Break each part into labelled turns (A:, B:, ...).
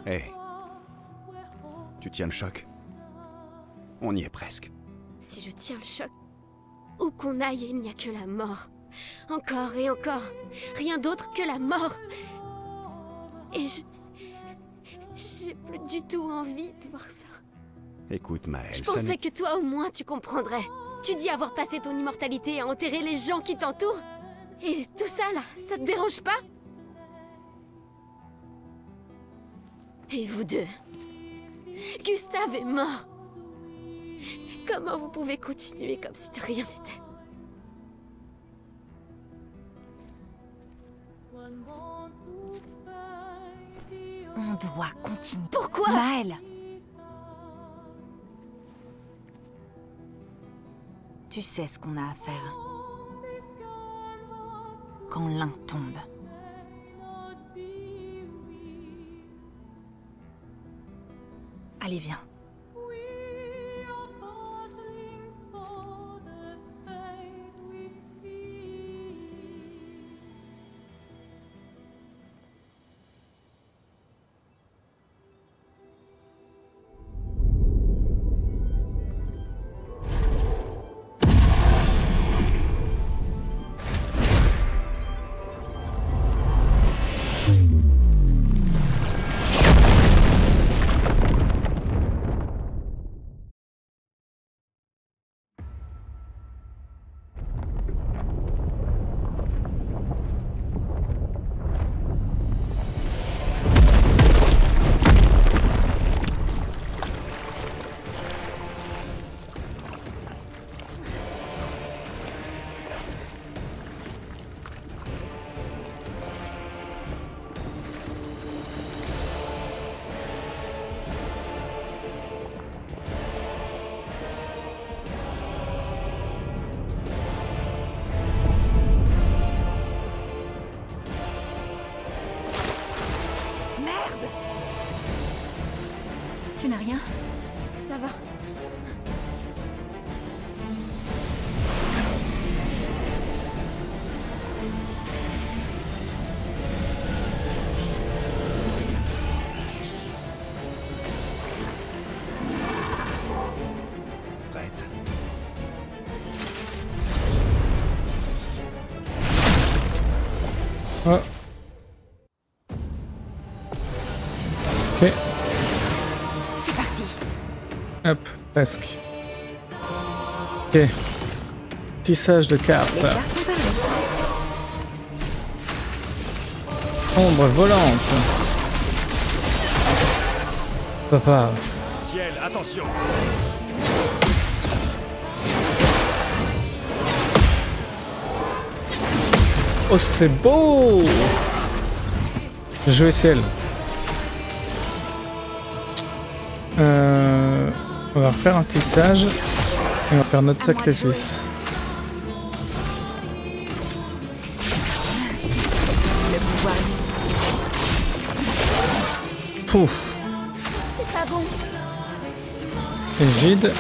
A: Hé. Tu tiens le choc? On y est presque.
B: Si je tiens le choc, où qu'on aille, il n'y a que la mort. Encore et encore. Rien d'autre que la mort. Et j'ai plus du tout envie de voir ça.
A: Écoute, Maëlle,
B: Je
A: ça
B: pensais
A: n'est...
B: que toi au moins tu comprendrais. Tu dis avoir passé ton immortalité à enterrer les gens qui t'entourent. Et tout ça là, ça te dérange pas? Et vous deux? Gustave est mort. Comment vous pouvez continuer comme si de rien n'était?
C: On doit continuer.
B: Pourquoi?
C: Maëlle! Tu sais ce qu'on a à faire. Quand l'un tombe. Allez, viens.
B: Tu n'as rien? Ça va.
A: Prête.
D: Oh. Ok.
C: C'est parti.
D: Hop, presque. Ok. Tissage de cartes.
C: Les cartes sont parées.
D: Ombre volante. Papa.
A: Ciel, attention.
D: Oh, c'est beau! Jouer ciel. On va refaire un tissage et on va faire notre sacrifice.
C: Le pouvoir du sang.
D: Pouf!
B: C'est pas bon.
D: Égide.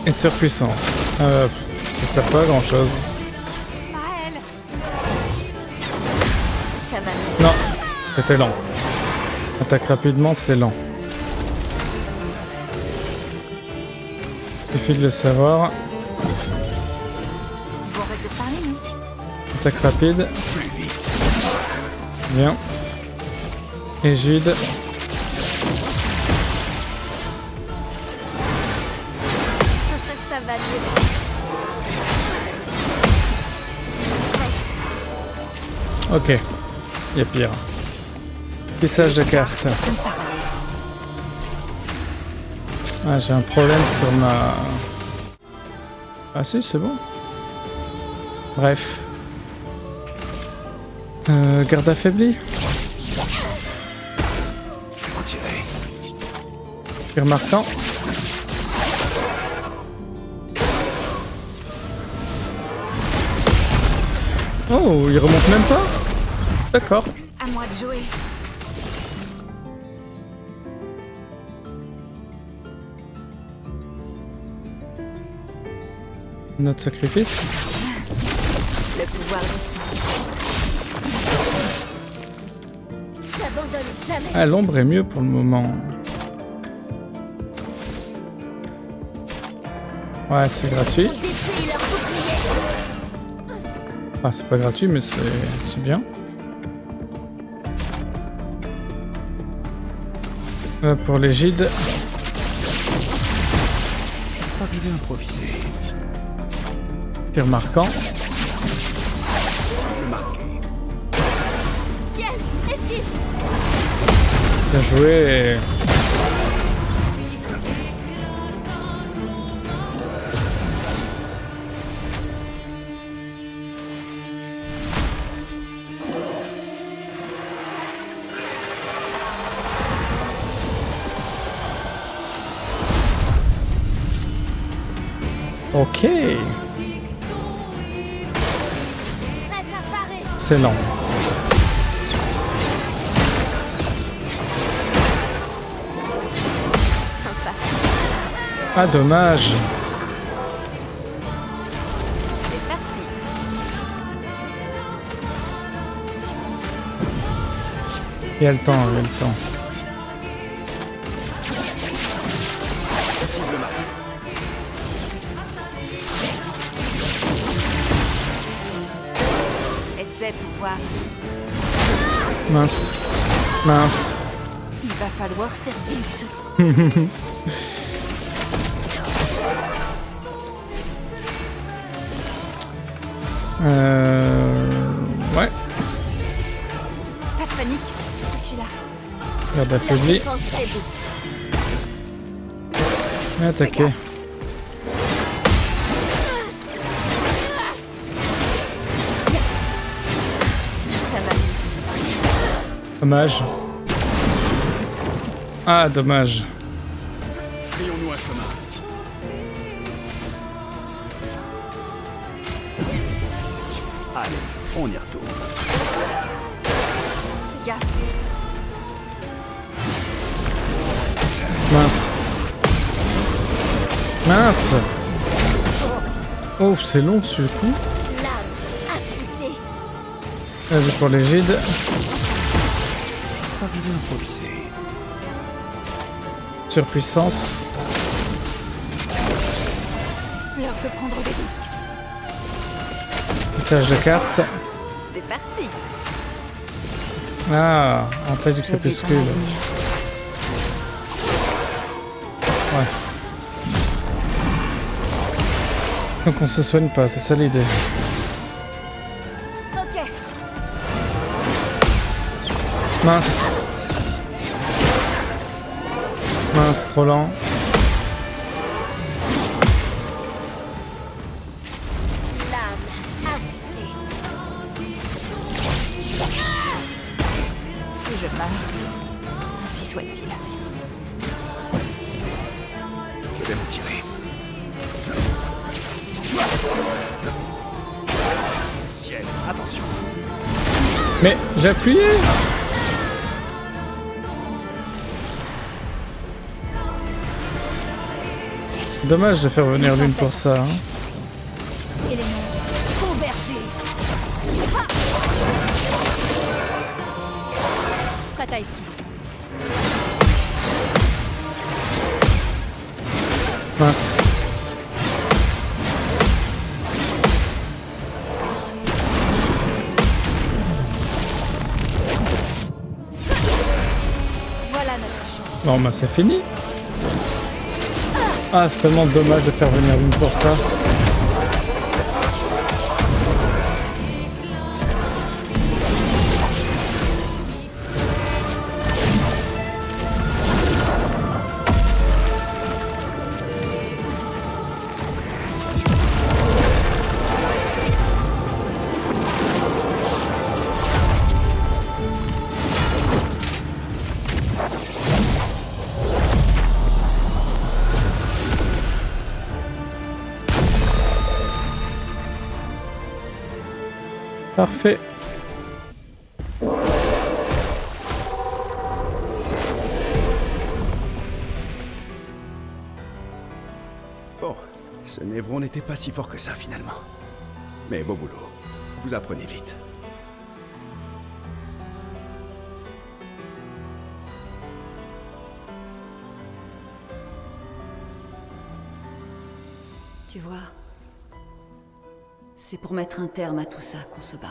D: Et surpuissance. Ça sert pas à grand chose.
C: Maëlle!
B: Ça va.
D: Non, c'était lent. Attaque rapidement, c'est lent. Suffit de le savoir.
C: Bon, on va te parler, nous.
D: Attaque rapide.
A: Plus vite.
D: Bien. Égide.
B: Ça va mieux.
D: Ok. Il y a pire. Tissage de cartes. Ah, j'ai un problème sur ma... Ah si, c'est bon. Bref. Garde affaibli.
A: Retirez.
D: Tir marquant. Oh, il remonte même pas? D'accord.
C: À moi de jouer.
D: Notre sacrifice.
C: Le pouvoir du sang.
B: J'abandonne jamais.
D: Ah, l'ombre est mieux pour le moment. Ouais, c'est gratuit.
B: On détruit leur bouclier.
D: Ah, c'est pas gratuit, mais c'est bien. Pour l'égide.
A: Je crois que je vais improviser.
D: Tir marquant.
A: Cible marquée.
B: Ciel, esquive.
D: Bien joué. Ok.
B: Prête à parer.
D: Excellent.
B: Sympa.
D: Ah, dommage.
B: C'est parti.
D: Il y a le temps, il y a le temps.
A: Cible marquée.
C: Essaie de voir.
D: Mince. Mince.
C: Il va falloir faire vite.
D: Ouais.
C: Pas de panique, je suis là.
D: Garde
B: La
D: affaibli.
B: défense faiblisse.
D: Attaquer.
C: Ça va.
D: Dommage. Ah, dommage.
A: Frayons-nous un chemin. Allez, on y retourne.
C: Fais gaffe.
D: Mince. Mince. Oh, c'est long ce coup.
B: Lame affûtée.
D: Vas-y pour l'égide.
A: Je crois que je vais improviser.
D: Surpuissance.
C: L'heure de prendre des risques.
D: Tissage de cartes.
C: C'est parti.
D: Ah, en tête du crépuscule. Ouais. Donc on se soigne pas, c'est ça l'idée.
B: Ok.
D: Mince. Mince, trop lent.
B: Lame affûtée.
C: Si je meurs, ainsi soit-il.
A: Je vais me tirer. Ciel, attention.
D: Mais j'ai appuyé. Dommage de faire venir l'une pour ça. Hein.
B: Élément convergé. Prête à esquiver.
D: Mince.
B: Voilà notre chance.
D: Bon bah c'est fini. Ah, c'est tellement dommage de faire venir l'une pour ça. Parfait.
A: Bon, ce névron n'était pas si fort que ça finalement. Mais beau boulot. Vous apprenez vite.
C: Tu vois, c'est pour mettre un terme à tout ça qu'on se bat.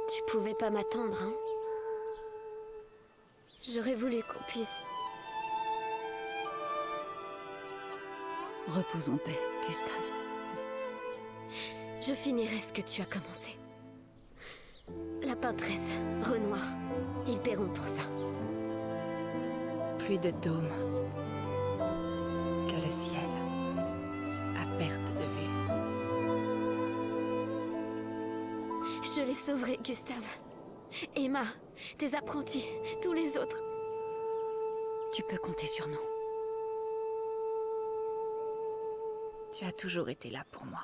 B: Tu pouvais pas m'attendre, hein? J'aurais voulu qu'on puisse...
C: Repose en paix, Gustave.
B: Je finirai ce que tu as commencé. La peintresse, Renoir, ils paieront pour ça.
C: Plus de dôme que le ciel, à perte de vue.
B: Je les sauverai, Gustave. Emma, tes apprentis, tous les autres.
C: Tu peux compter sur nous. Tu as toujours été là pour moi.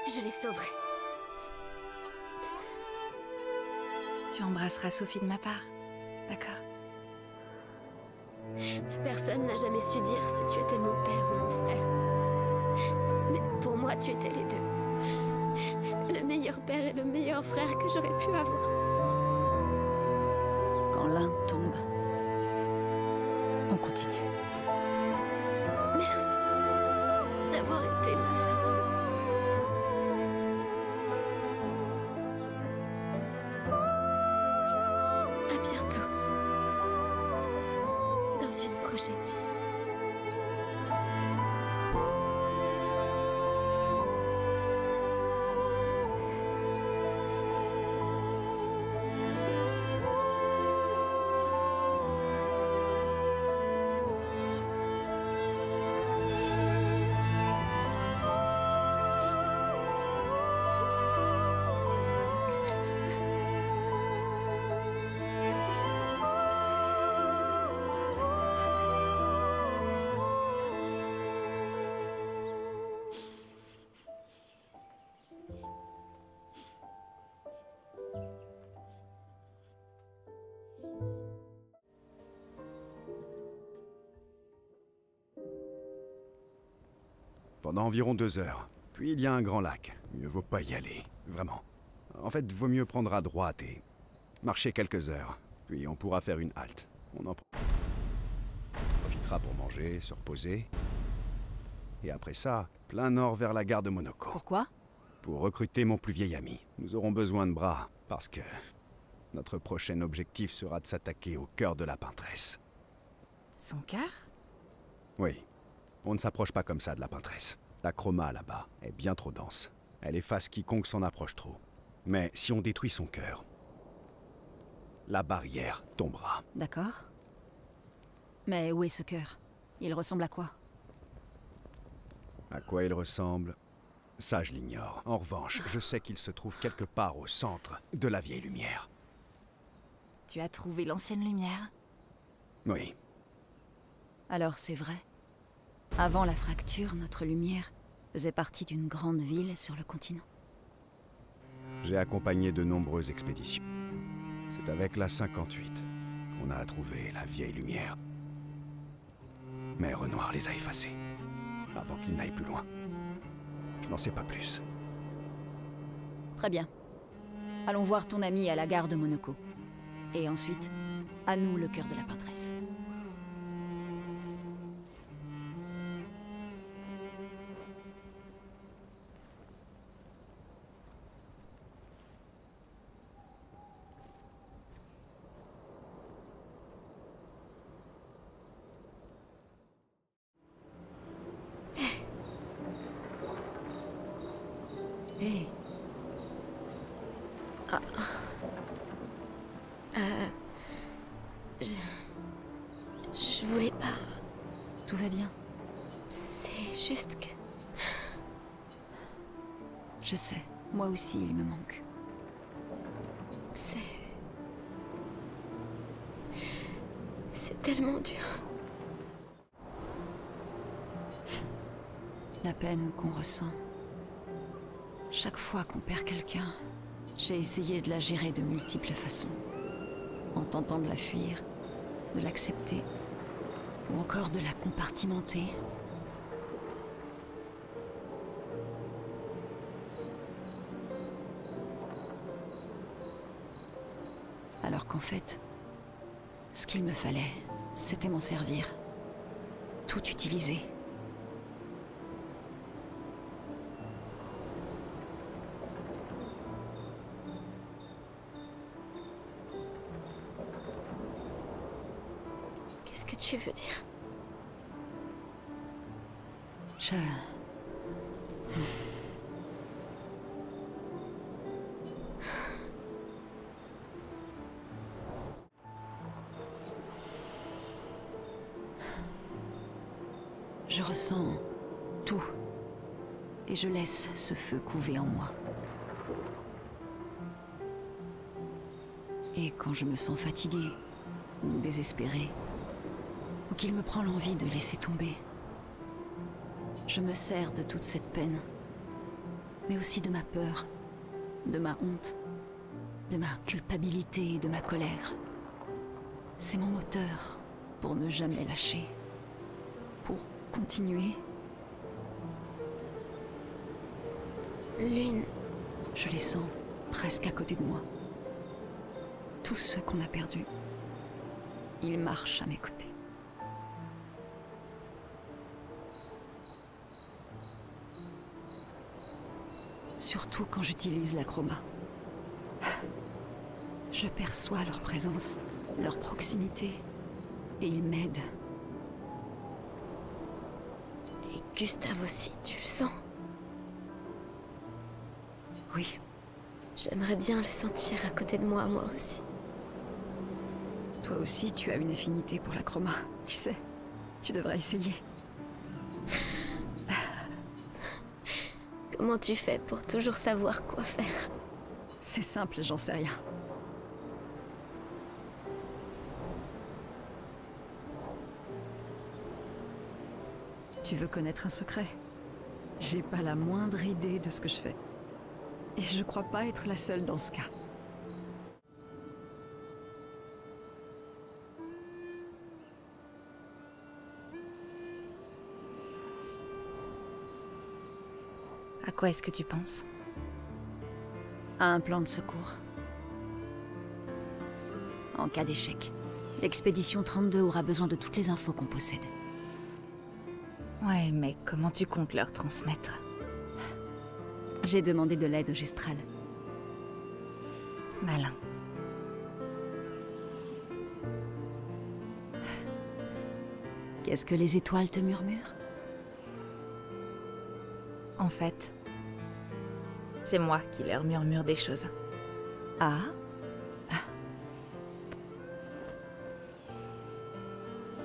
B: Je les sauverai.
C: Tu embrasseras Sophie de ma part, d'accord?
B: Personne n'a jamais su dire si tu étais mon père ou mon frère. Mais pour moi, tu étais les deux. Le meilleur père et le meilleur frère que j'aurais pu avoir.
C: Quand l'un tombe, on continue.
B: Merci d'avoir été ma famille. À bientôt. Dans une prochaine vie.
A: Pendant environ 2 heures. Puis il y a un grand lac. Mieux vaut pas y aller. Vraiment. En fait, vaut mieux prendre à droite et marcher quelques heures. Puis on pourra faire une halte. On en profitera pour manger, se reposer. Et après ça, plein nord vers la gare de Monaco.
C: Pourquoi?
A: Pour recruter mon plus vieil ami. Nous aurons besoin de bras, parce que notre prochain objectif sera de s'attaquer au cœur de la peintresse.
C: Son cœur?
A: Oui. On ne s'approche pas comme ça de la peintresse. La chroma là-bas est bien trop dense. Elle efface quiconque s'en approche trop. Mais si on détruit son cœur, la barrière tombera.
C: D'accord. Mais où est ce cœur? Il ressemble à quoi?
A: À quoi il ressemble? Ça, je l'ignore. En revanche, je sais qu'il se trouve quelque part au centre de la vieille lumière.
C: Tu as trouvé l'ancienne lumière?
A: Oui.
C: Alors c'est vrai. Avant la fracture, notre lumière faisait partie d'une grande ville sur le continent.
A: J'ai accompagné de nombreuses expéditions. C'est avec la 58 qu'on a trouvé la vieille lumière. Mais Renoir les a effacés, avant qu'ils n'aillent plus loin. Je n'en sais pas plus.
C: Très bien. Allons voir ton ami à la gare de Monaco. Et ensuite, à nous le cœur de la peintresse. Hé.
B: Je voulais pas...
C: Tout va bien.
B: C'est juste que...
C: Je sais, moi aussi il me manque.
B: C'est tellement dur.
C: La peine qu'on ressent. Chaque fois qu'on perd quelqu'un, j'ai essayé de la gérer de multiples façons. En tentant de la fuir, de l'accepter, ou encore de la compartimenter. Alors qu'en fait, ce qu'il me fallait, c'était m'en servir. Tout utiliser.
B: Qu'est-ce que tu veux dire?
C: Je ressens tout. Et je laisse ce feu couver en moi. Et quand je me sens fatiguée, ou désespérée, ou qu'il me prend l'envie de laisser tomber, je me sers de toute cette peine, mais aussi de ma peur, de ma honte, de ma culpabilité et de ma colère. C'est mon moteur pour ne jamais lâcher, pour continuer.
B: Lune.
C: Je les sens presque à côté de moi. Tous ceux qu'on a perdus, ils marchent à mes côtés. Surtout quand j'utilise la chroma. Je perçois leur présence, leur proximité, et ils m'aident.
B: Et Gustave aussi, tu le sens?
C: Oui.
B: J'aimerais bien le sentir à côté de moi aussi.
C: Toi aussi, tu as une affinité pour la chroma, tu sais. Tu devrais essayer.
B: Comment tu fais pour toujours savoir quoi faire?
C: C'est simple, j'en sais rien. Tu veux connaître un secret? J'ai pas la moindre idée de ce que je fais. Et je crois pas être la seule dans ce cas.
E: À quoi est-ce que tu penses?
C: À un plan de secours. En cas d'échec, l'expédition 32 aura besoin de toutes les infos qu'on possède.
E: Ouais, mais comment tu comptes leur transmettre?
C: J'ai demandé de l'aide au Gestral.
E: Malin.
C: Qu'est-ce que les étoiles te murmurent?
E: En fait, c'est moi qui leur murmure des choses.
C: Ah?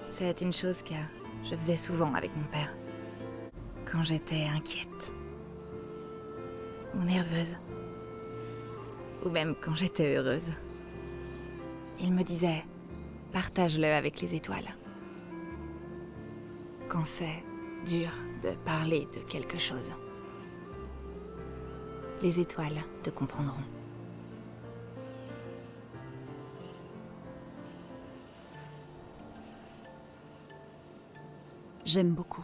E: C'est une chose que je faisais souvent avec mon père. Quand j'étais inquiète. Ou nerveuse. Ou même quand j'étais heureuse. Il me disait, partage-le avec les étoiles. Quand c'est dur de parler de quelque chose. Les étoiles te comprendront.
C: J'aime beaucoup.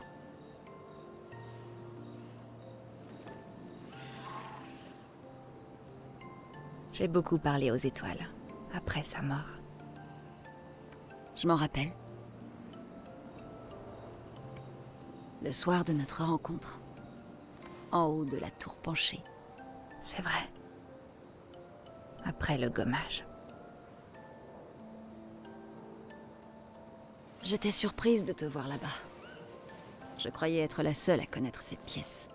E: J'ai beaucoup parlé aux étoiles, après sa mort.
C: Je m'en rappelle. Le soir de notre rencontre. En haut de la tour penchée.
E: C'est vrai. Après le gommage.
C: J'étais surprise de te voir là-bas. Je croyais être la seule à connaître cette pièce.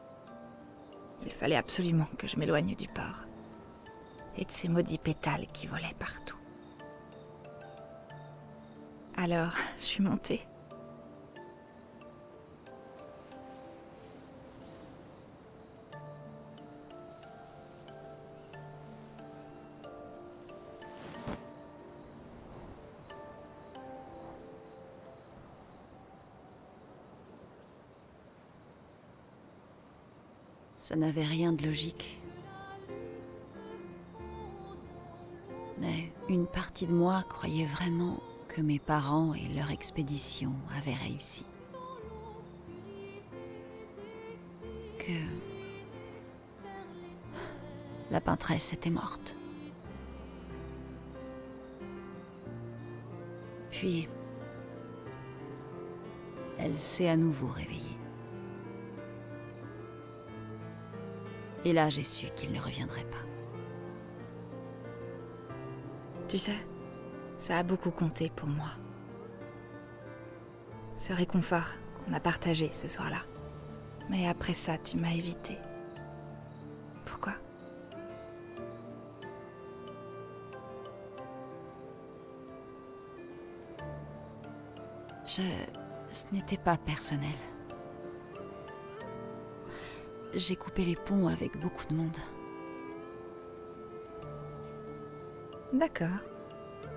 E: il fallait absolument que je m'éloigne du port. Et de ces maudits pétales qui volaient partout. Alors, je suis montée.
C: Ça n'avait rien de logique. Mais une partie de moi croyait vraiment que mes parents et leur expédition avaient réussi. Que la peintresse était morte. Puis, elle s'est à nouveau réveillée. Et là, j'ai su qu'il ne reviendrait pas.
E: Tu sais, ça a beaucoup compté pour moi. Ce réconfort qu'on a partagé ce soir-là. Mais après ça, tu m'as évité. Pourquoi?
C: Ce n'était pas personnel. J'ai coupé les ponts avec beaucoup de monde.
E: D'accord.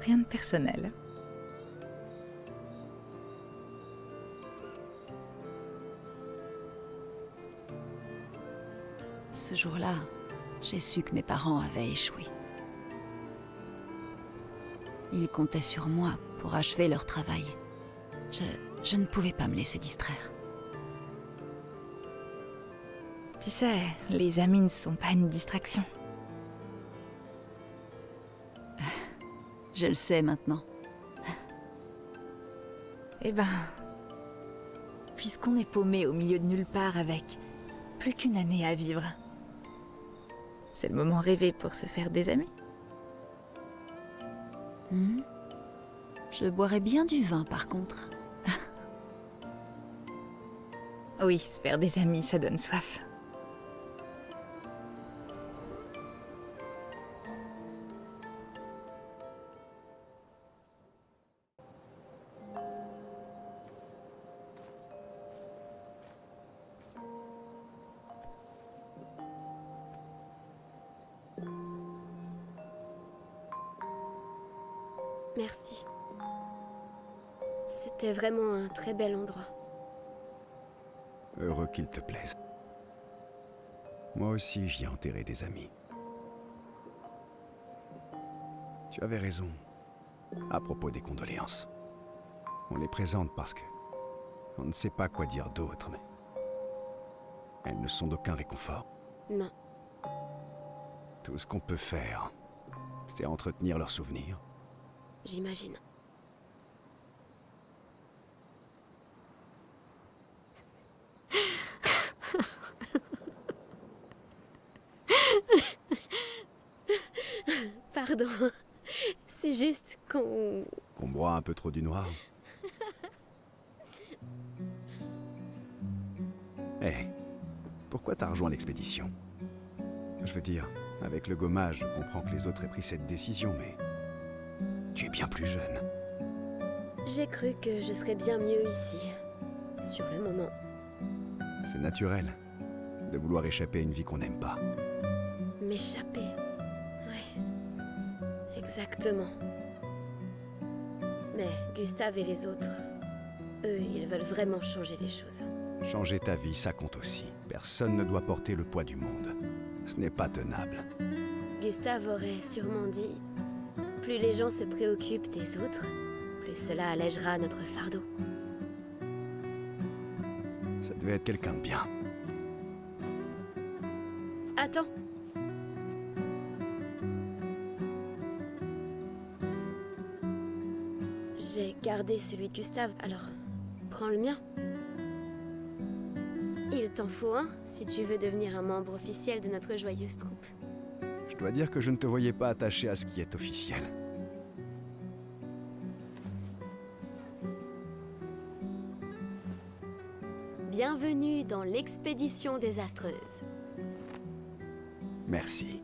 E: Rien de personnel.
C: Ce jour-là, j'ai su que mes parents avaient échoué. Ils comptaient sur moi pour achever leur travail. Je ne pouvais pas me laisser distraire.
E: Tu sais, les amis ne sont pas une distraction.
C: Je le sais maintenant.
E: Eh ben... puisqu'on est paumé au milieu de nulle part avec plus qu'une année à vivre, c'est le moment rêvé pour se faire des amis.
C: Je boirais bien du vin, par contre.
E: Oui, se faire des amis, ça donne soif.
B: Merci. C'était vraiment un très bel endroit.
A: Heureux qu'il te plaise. Moi aussi, j'y ai enterré des amis. Tu avais raison. À propos des condoléances. On les présente parce que... on ne sait pas quoi dire d'autre, mais... elles ne sont d'aucun réconfort.
B: Non.
A: Tout ce qu'on peut faire, c'est entretenir leurs souvenirs.
B: J'imagine. Pardon. C'est juste qu'on...
A: Qu'on boit un peu trop du noir. Hé, pourquoi t'as rejoint l'expédition? Je veux dire, avec le gommage, je comprends que les autres aient pris cette décision, mais... tu es bien plus jeune.
B: J'ai cru que je serais bien mieux ici. Sur le moment.
A: C'est naturel de vouloir échapper à une vie qu'on n'aime pas.
B: M'échapper. Oui. Exactement. Mais Gustave et les autres, eux, ils veulent vraiment changer les choses.
A: Changer ta vie, ça compte aussi. Personne ne doit porter le poids du monde. Ce n'est pas tenable.
B: Gustave aurait sûrement dit, plus les gens se préoccupent des autres, plus cela allègera notre fardeau.
A: Ça devait être quelqu'un de bien.
B: Attends. J'ai gardé celui de Gustave, alors prends le mien. Il t'en faut un si tu veux devenir un membre officiel de notre joyeuse troupe.
A: Je dois dire que je ne te voyais pas attaché à ce qui est officiel.
B: Bienvenue dans l'expédition désastreuse.
A: Merci.